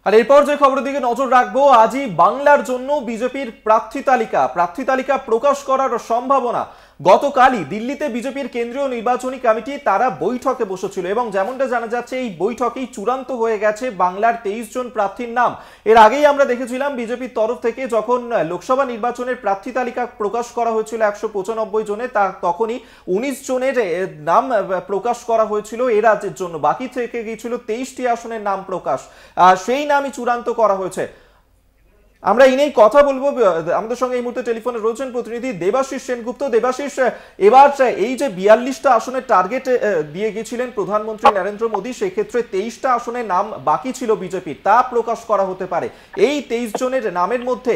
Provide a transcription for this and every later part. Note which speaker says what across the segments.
Speaker 1: আর এরপর যে খবরের দিকে নজর রাখবো, আজই বাংলার জন্য বিজেপির প্রার্থী তালিকা প্রকাশ করার সম্ভাবনা। গতকালই দিল্লিতে বিজেপির কেন্দ্রীয় নির্বাচনী কমিটি তারা বৈঠকে বসেছিল এবং যেমনটা জানা যাচ্ছে এই বৈঠকেই চূড়ান্ত হয়ে গেছে বাংলার 23 জন প্রার্থীর নাম। এর আগেই আমরা দেখেছিলাম বিজেপির তরফ থেকে যখন লোকসভা নির্বাচনের প্রার্থী তালিকা প্রকাশ করা হয়েছিল 195 জনে, তখনই 19 জনের নাম প্রকাশ করা হয়েছিল এ রাজ্যের জন্য। বাকি থেকে গিয়েছিল 23টি আসনের নাম প্রকাশ, সেই নামই চূড়ান্ত করা হয়েছে। আমরা এই নিয়ে কথা বলবো। আমাদের সঙ্গে এই মুহূর্তে টেলিফোনে রয়েছেন প্রতিনিধি দেবাশিস সেনগুপ্ত। দেবাশিস, এবার এই যে 42টা আসনের টার্গেট দিয়ে গিয়েছিলেন প্রধানমন্ত্রী নরেন্দ্র মোদী, সেক্ষেত্রে 23টা আসনের নাম বাকি ছিল বিজেপির, তা প্রকাশ করা হতে পারে। এই 23 জনের নামের মধ্যে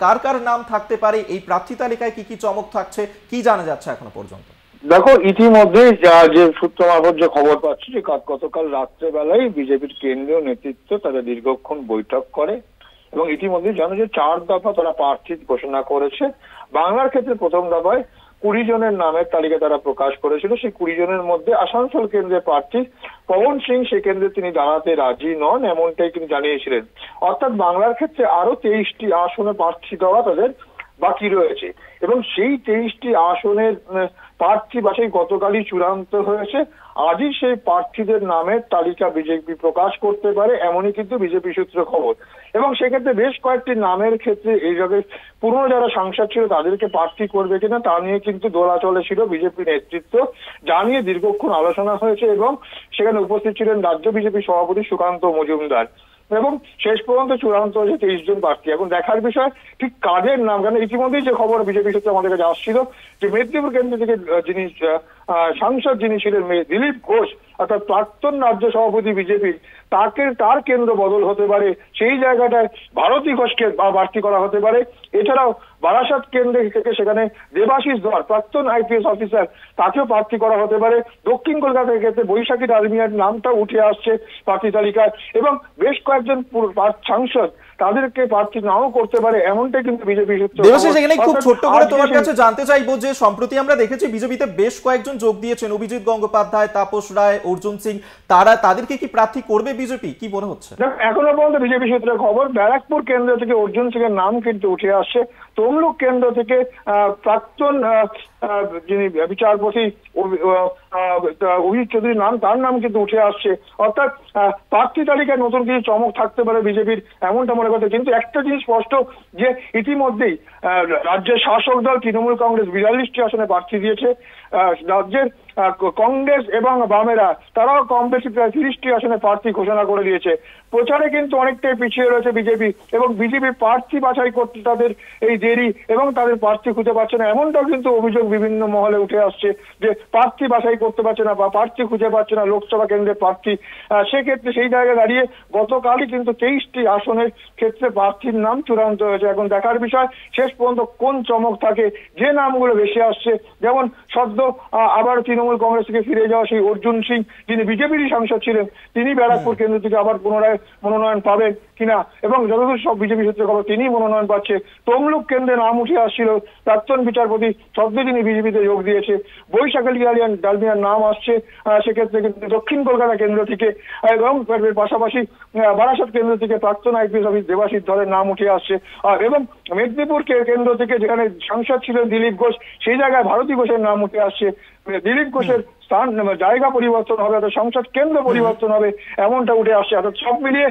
Speaker 1: কার কার নাম থাকতে পারে, এই প্রার্থী তালিকায় কি কি চমক থাকছে, কি জানা যাচ্ছে এখনো পর্যন্ত?
Speaker 2: দেখো, ইতিমধ্যে যে সূত্র মারফত যে খবর পাচ্ছি যে গতকাল রাত্রেবেলায় বিজেপির কেন্দ্রীয় নেতৃত্ব তারা দীর্ঘক্ষণ বৈঠক করে এবং ইতিমধ্যে জানো যে 4 দফা তারা প্রার্থী ঘোষণা করেছে। বাংলার ক্ষেত্রে প্রথম দফায় 20 জনের নামের তালিকা তারা প্রকাশ করেছিল। সেই 20 জনের মধ্যে আসানসোল কেন্দ্রের প্রার্থী পবন সিং সে কেন্দ্রে তিনি দাঁড়াতে রাজি নন, এমনটাই তিনি জানিয়েছিলেন। অর্থাৎ বাংলার ক্ষেত্রে আরো 23টি আসনে প্রার্থী দেওয়া তাদের বাকি রয়েছে এবং সেই 23টি আসনের প্রার্থী বাছাই গতকালই চূড়ান্ত হয়েছে। আজই সেই প্রার্থীদের নামের তালিকা বিজেপি প্রকাশ করতে পারে, এমনই কিন্তু বিজেপি সূত্রে খবর। এবং সেক্ষেত্রে বেশ কয়েকটি নামের ক্ষেত্রে এই জায়গায় পুরনো যারা সাংসদ ছিল তাদেরকে প্রার্থী করবে কিনা তা নিয়ে কিন্তু দোলাচলে ছিল বিজেপি নেতৃত্ব, যা নিয়ে দীর্ঘক্ষণ আলোচনা হয়েছে এবং সেখানে উপস্থিত ছিলেন রাজ্য বিজেপি সভাপতি সুকান্ত মজুমদার। এবং শেষ পর্যন্ত চূড়ান্ত হয়েছে 23 জন প্রার্থী। এখন দেখার বিষয় ঠিক কাদের নাম, কারণ ইতিমধ্যেই যে খবর বিজেপি সূত্রে আমাদের কাছে আসছিল যে মেদিনীপুর কেন্দ্র থেকে যিনি সাংসদ যিনি ছিলেন দিলীপ ঘোষ, অর্থাৎ প্রাক্তন রাজ্য সভাপতি বিজেপির, তার কেন্দ্র বদল হতে পারে। সেই জায়গাটায় ভারতী ঘোষকে প্রার্থী করা হতে পারে। এছাড়াও বারাসাত কেন্দ্র থেকে সেখানে দেবাশিস ধর প্রাক্তন আইপিএস অফিসার, তাকেও প্রার্থী করা হতে পারে। দক্ষিণ কলকাতার ক্ষেত্রে বৈশাখী ডালমিয়ার নামটা উঠে আসছে প্রার্থী তালিকায় এবং বেশ কয়েকজন সাংসদ তাদেরকে প্রার্থী নাও করতে পারে, এমনটাই কিন্তু বিজেপি সূত্র।
Speaker 1: খুব ছোট্ট করে তোমার কাছে জানতে চাইবো যে সম্প্রতি আমরা দেখেছি বিজেপিতে বেশ কয়েকজন যোগ দিয়েছেন, অভিজিৎ গঙ্গোপাধ্যায়, তাপস রায়, অর্জুন সিং, তাদেরকে কি প্রার্থী করবে বিজেপি, কি মনে হচ্ছে?
Speaker 2: এখনো পর্যন্ত বিজেপি সূত্রের খবর ব্যারাকপুর কেন্দ্র থেকে অর্জুন সিং এর নাম কিন্তু উঠে আসছে। তমলুক কেন্দ্র থেকে প্রাক্তন যিনি বিচারপতি অভিজিৎ চৌধুরীর নাম, তার নাম কিন্তু উঠে আসছে। অর্থাৎ প্রার্থী তালিকায় নতুন কিছু চমক থাকতে পারে বিজেপির, এমনটা মনে করতে। কিন্তু একটা জিনিস স্পষ্ট যে ইতিমধ্যেই রাজ্যের শাসক দল তৃণমূল কংগ্রেস 42টি আসনে প্রার্থী দিয়েছে। রাজ্যের কংগ্রেস এবং বামেরা তারাও কম বেশি প্রায় 30টি আসনে প্রার্থী ঘোষণা করে দিয়েছে। প্রচারে কিন্তু অনেকটাই পিছিয়ে রয়েছে বিজেপি এবং বিজেপি প্রার্থী বাছাই করতে তাদের এই দেরি এবং তাদের প্রার্থী খুঁজে পাচ্ছে না, এমনটাও কিন্তু অভিযোগ বিভিন্ন মহলে উঠে আসছে যে প্রার্থী বাছাই করতে পারছে না বা প্রার্থী খুঁজে পাচ্ছে না লোকসভা কেন্দ্রের প্রার্থী। সেক্ষেত্রে সেই জায়গায় দাঁড়িয়ে গতকালই কিন্তু 23টি আসনের ক্ষেত্রে প্রার্থীর নাম চূড়ান্ত হয়েছে। এখন দেখার বিষয় শেষ পর্যন্ত কোন চমক থাকে। যে নামগুলো বেশি আসছে, যেমন সদ্য আবার তৃণমূল কংগ্রেস থেকে ফিরে যাওয়া সেই অর্জুন সিং, যিনি বিজেপিরই সাংসদ ছিলেন, তিনি ব্যারাকপুর কেন্দ্র থেকে আবার পুনরায় মনোনয়ন পাবেন কিনা এবং যতদূর সব বিজেপি সূত্রে খবর তিনি মনোনয়ন পাচ্ছে। তমলুক কেন্দ্রে নাম উঠে আসছিল প্রাক্তন বিচারপতি সদ্য যিনি বিজেপিতে যোগ দিয়েছে। বৈশাখী ডালমিয়ার নাম আসছে সেক্ষেত্রে কিন্তু দক্ষিণ কলকাতা কেন্দ্র থেকে এবং পাশাপাশি বারাসাত কেন্দ্র থেকে প্রাক্তন আইপিএস অফিস দেবাশিস ধরের নাম উঠে আসছে। এবং মেদিনীপুর কেন্দ্র থেকে যেখানে সাংসদ ছিলেন দিলীপ ঘোষ, সেই জায়গায় ভারতী ঘোষের নাম উঠে আসছে। দিলীপ ঘোষের স্থান জায়গা পরিবর্তন হবে, অর্থাৎ সংসদ কেন্দ্র পরিবর্তন হবে, এমনটা উঠে আসছে। অর্থাৎ সব মিলিয়ে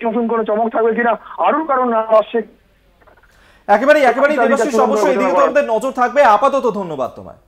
Speaker 2: নতুন কোনো চমক থাকবে কিনা, আরো কারণ নাম আসছে।
Speaker 1: একেবারেই দেবাশিস, অবশ্যই এদিকে তো আমাদের নজর থাকবে। আপাতত ধন্যবাদ তোমায়।